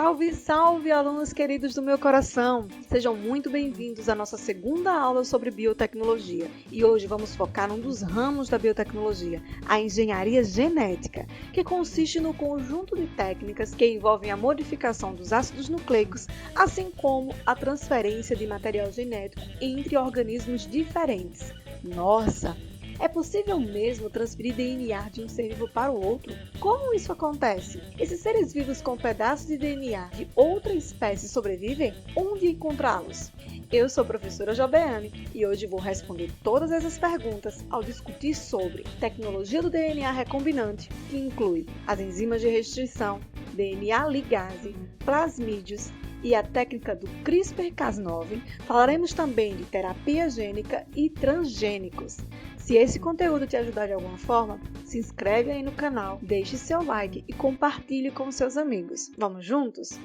Salve, salve, alunos queridos do meu coração! Sejam muito bem-vindos à nossa segunda aula sobre biotecnologia. E hoje vamos focar num dos ramos da biotecnologia, a engenharia genética, que consiste no conjunto de técnicas que envolvem a modificação dos ácidos nucleicos, assim como a transferência de material genético entre organismos diferentes. Nossa! É possível mesmo transferir DNA de um ser vivo para o outro? Como isso acontece? Esses seres vivos com pedaços de DNA de outra espécie sobrevivem? Onde encontrá-los? Eu sou a professora Jobeane e hoje vou responder todas essas perguntas ao discutir sobre tecnologia do DNA recombinante, que inclui as enzimas de restrição, DNA ligase, plasmídios e a técnica do CRISPR-Cas9. Falaremos também de terapia gênica e transgênicos. Se esse conteúdo te ajudar de alguma forma, se inscreve aí no canal, deixe seu like e compartilhe com seus amigos. Vamos juntos?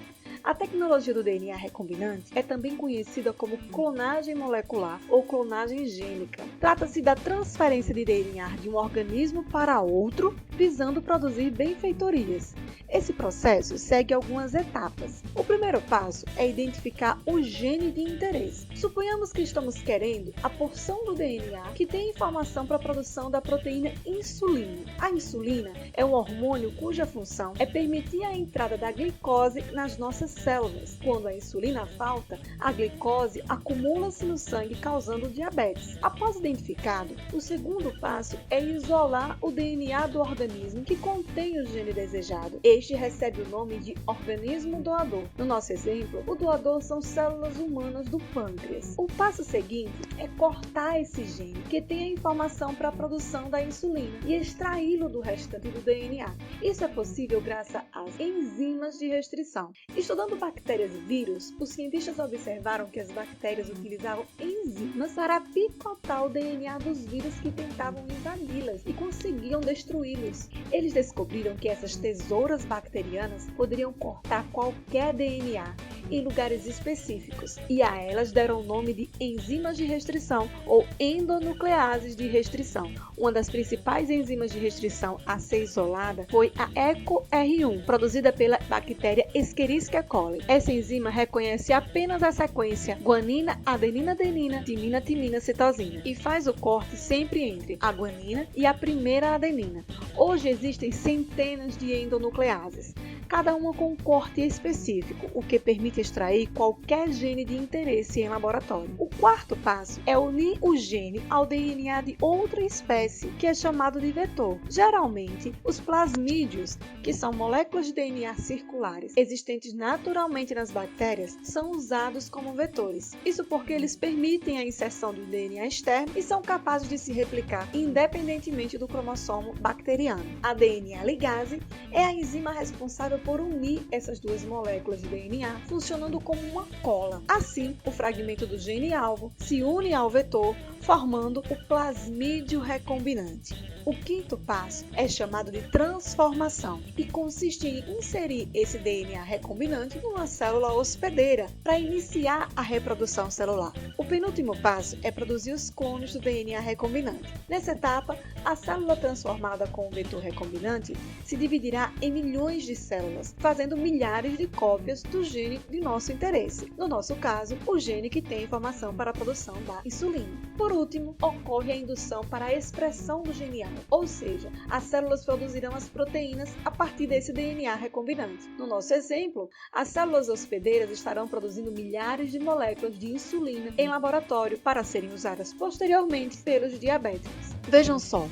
A tecnologia do DNA recombinante é também conhecida como clonagem molecular ou clonagem gênica. Trata-se da transferência de DNA de um organismo para outro, visando produzir benfeitorias. Esse processo segue algumas etapas. O primeiro passo é identificar o gene de interesse. Suponhamos que estamos querendo a porção do DNA que tem informação para a produção da proteína insulina. A insulina é um hormônio cuja função é permitir a entrada da glicose nas nossas células. Quando a insulina falta, a glicose acumula-se no sangue, causando diabetes. Após identificado, o segundo passo é isolar o DNA do organismo que contém o gene desejado. Este recebe o nome de organismo doador. No nosso exemplo, o doador são células humanas do pâncreas. O passo seguinte é cortar esse gene, que tem a informação para a produção da insulina, e extraí-lo do restante do DNA. Isso é possível graças às enzimas de restrição. Estudando bactérias e vírus, os cientistas observaram que as bactérias utilizavam enzimas para picotar o DNA dos vírus que tentavam invadi-las e conseguiam destruí-los. Eles descobriram que essas tesouras bacterianas poderiam cortar qualquer DNA em lugares específicos, e a elas deram o nome de enzimas de restrição ou endonucleases de restrição. Uma das principais enzimas de restrição a ser isolada foi a EcoR1, produzida pela bactéria Escherichia coli. Essa enzima reconhece apenas a sequência guanina, adenina, adenina, timina, timina, citosina e faz o corte sempre entre a guanina e a primeira adenina. Hoje existem centenas de endonucleases, cada uma com um corte específico, o que permite extrair qualquer gene de interesse em laboratório. O quarto passo é unir o gene ao DNA de outra espécie, que é chamado de vetor. Geralmente, os plasmídios, que são moléculas de DNA circulares existentes naturalmente nas bactérias, são usados como vetores. Isso porque eles permitem a inserção do DNA externo e são capazes de se replicar independentemente do cromossomo bacteriano. A DNA ligase é a enzima responsável por unir essas duas moléculas de DNA, funcionando como uma cola. Assim, o fragmento do gene-alvo se une ao vetor, formando o plasmídio recombinante. O quinto passo é chamado de transformação e consiste em inserir esse DNA recombinante numa célula hospedeira para iniciar a reprodução celular. O penúltimo passo é produzir os clones do DNA recombinante. Nessa etapa, a célula transformada com o vetor recombinante se dividirá em milhões de células, fazendo milhares de cópias do gene de nosso interesse. No nosso caso, o gene que tem informação para a produção da insulina. Por último, ocorre a indução para a expressão do gene-alvo, ou seja, as células produzirão as proteínas a partir desse DNA recombinante. No nosso exemplo, as células hospedeiras estarão produzindo milhares de moléculas de insulina em laboratório para serem usadas posteriormente pelos diabéticos. Vejam só,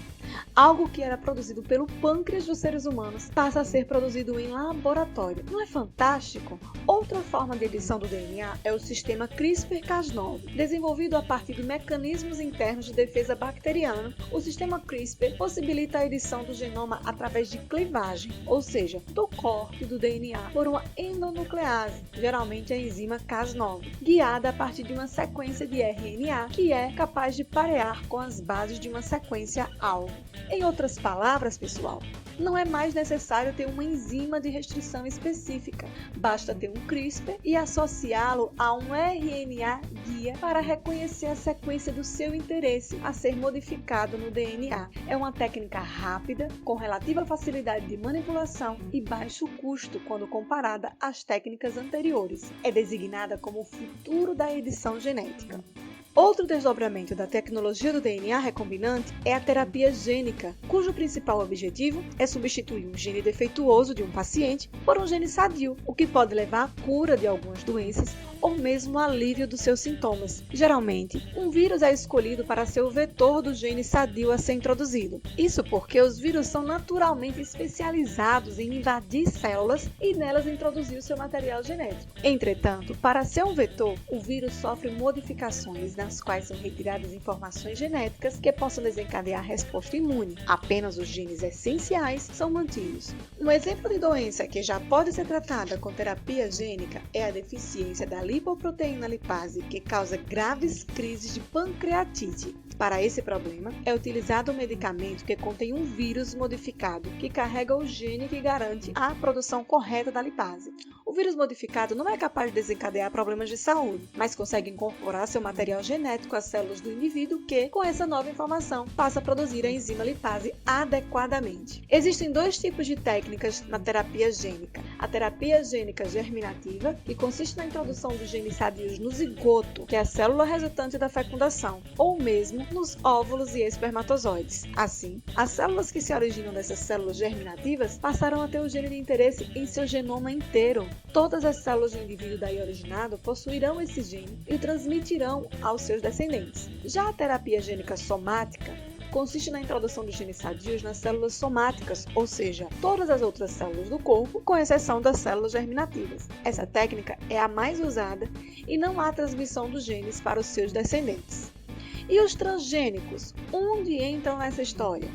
algo que era produzido pelo pâncreas dos seres humanos passa a ser produzido em laboratório. Não é fantástico? Outra forma de edição do DNA é o sistema CRISPR-Cas9. Desenvolvido a partir de mecanismos internos de defesa bacteriana, o sistema CRISPR possibilita a edição do genoma através de clivagem, ou seja, do corte do DNA por uma endonuclease, geralmente a enzima Cas9, guiada a partir de uma sequência de RNA que é capaz de parear com as bases de uma sequência alvo. Em outras palavras, pessoal, não é mais necessário ter uma enzima de restrição específica, basta ter um CRISPR e associá-lo a um RNA guia para reconhecer a sequência do seu interesse a ser modificado no DNA. É uma técnica rápida, com relativa facilidade de manipulação e baixo custo quando comparada às técnicas anteriores. É designada como o futuro da edição genética. Outro desdobramento da tecnologia do DNA recombinante é a terapia gênica, cujo principal objetivo é substituir um gene defeituoso de um paciente por um gene sadio, o que pode levar à cura de algumas doenças ou mesmo ao alívio dos seus sintomas. Geralmente, um vírus é escolhido para ser o vetor do gene sadio a ser introduzido. Isso porque os vírus são naturalmente especializados em invadir células e nelas introduzir o seu material genético. Entretanto, para ser um vetor, o vírus sofre modificações nas quais são retiradas informações genéticas que possam desencadear a resposta imune. Apenas os genes essenciais são mantidos. Um exemplo de doença que já pode ser tratada com terapia gênica é a deficiência da lipoproteína lipase, que causa graves crises de pancreatite. Para esse problema, é utilizado um medicamento que contém um vírus modificado que carrega o gene que garante a produção correta da lipase. O vírus modificado não é capaz de desencadear problemas de saúde, mas consegue incorporar seu material genético às células do indivíduo que, com essa nova informação, passa a produzir a enzima lipase adequadamente. Existem dois tipos de técnicas na terapia gênica. A terapia gênica germinativa, que consiste na introdução dos genes sadios no zigoto, que é a célula resultante da fecundação, ou mesmo nos óvulos e espermatozoides. Assim, as células que se originam dessas células germinativas passarão a ter o gene de interesse em seu genoma inteiro. Todas as células do indivíduo daí originado possuirão esse gene e o transmitirão aos seus descendentes. Já a terapia gênica somática consiste na introdução dos genes sadios nas células somáticas, ou seja, todas as outras células do corpo, com exceção das células germinativas. Essa técnica é a mais usada e não há transmissão dos genes para os seus descendentes. E os transgênicos, onde entram nessa história?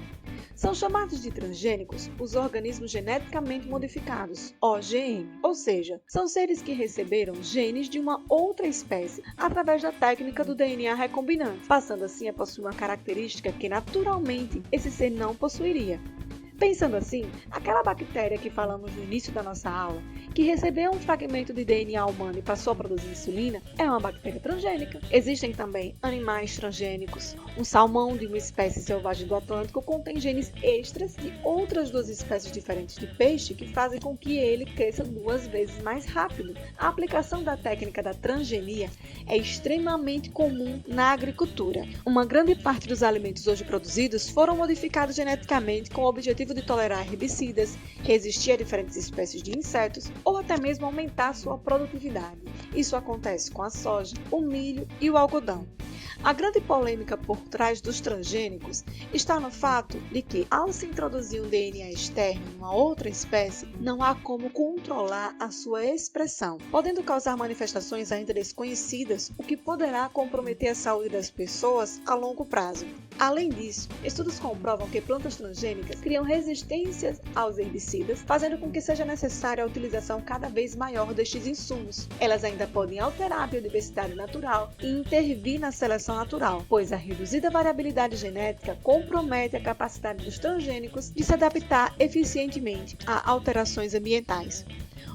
São chamados de transgênicos os organismos geneticamente modificados, OGM, ou seja, são seres que receberam genes de uma outra espécie através da técnica do DNA recombinante, passando assim a possuir uma característica que naturalmente esse ser não possuiria. Pensando assim, aquela bactéria que falamos no início da nossa aula, que recebeu um fragmento de DNA humano e passou a produzir insulina, é uma bactéria transgênica. Existem também animais transgênicos. Um salmão de uma espécie selvagem do Atlântico contém genes extras de outras duas espécies diferentes de peixe que fazem com que ele cresça 2 vezes mais rápido. A aplicação da técnica da transgenia é extremamente comum na agricultura. Uma grande parte dos alimentos hoje produzidos foram modificados geneticamente com o objetivo de tolerar herbicidas, resistir a diferentes espécies de insetos ou até mesmo aumentar sua produtividade. Isso acontece com a soja, o milho e o algodão. A grande polêmica por trás dos transgênicos está no fato de que, ao se introduzir um DNA externo em uma outra espécie, não há como controlar a sua expressão, podendo causar manifestações ainda desconhecidas, o que poderá comprometer a saúde das pessoas a longo prazo. Além disso, estudos comprovam que plantas transgênicas criam resistências aos herbicidas, fazendo com que seja necessária a utilização cada vez maior destes insumos. Elas ainda podem alterar a biodiversidade natural e intervir na seleção natural, pois a reduzida variabilidade genética compromete a capacidade dos transgênicos de se adaptar eficientemente a alterações ambientais.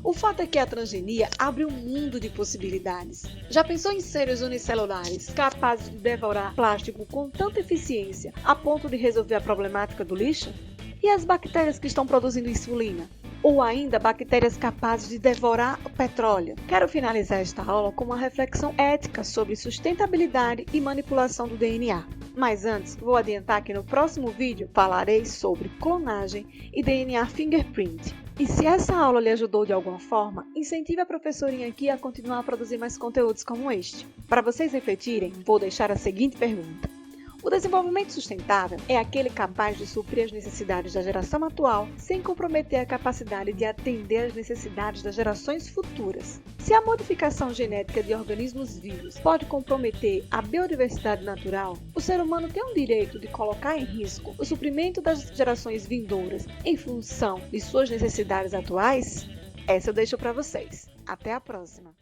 O fato é que a transgenia abre um mundo de possibilidades. Já pensou em seres unicelulares capazes de devorar plástico com tanta eficiência a ponto de resolver a problemática do lixo? E as bactérias que estão produzindo insulina? Ou ainda bactérias capazes de devorar o petróleo? Quero finalizar esta aula com uma reflexão ética sobre sustentabilidade e manipulação do DNA. Mas antes, vou adiantar que no próximo vídeo falarei sobre clonagem e DNA fingerprint. E se essa aula lhe ajudou de alguma forma, incentive a professorinha aqui a continuar a produzir mais conteúdos como este. Para vocês refletirem, vou deixar a seguinte pergunta. O desenvolvimento sustentável é aquele capaz de suprir as necessidades da geração atual sem comprometer a capacidade de atender às necessidades das gerações futuras. Se a modificação genética de organismos vivos pode comprometer a biodiversidade natural, o ser humano tem o direito de colocar em risco o suprimento das gerações vindouras em função de suas necessidades atuais? Essa eu deixo para vocês. Até a próxima!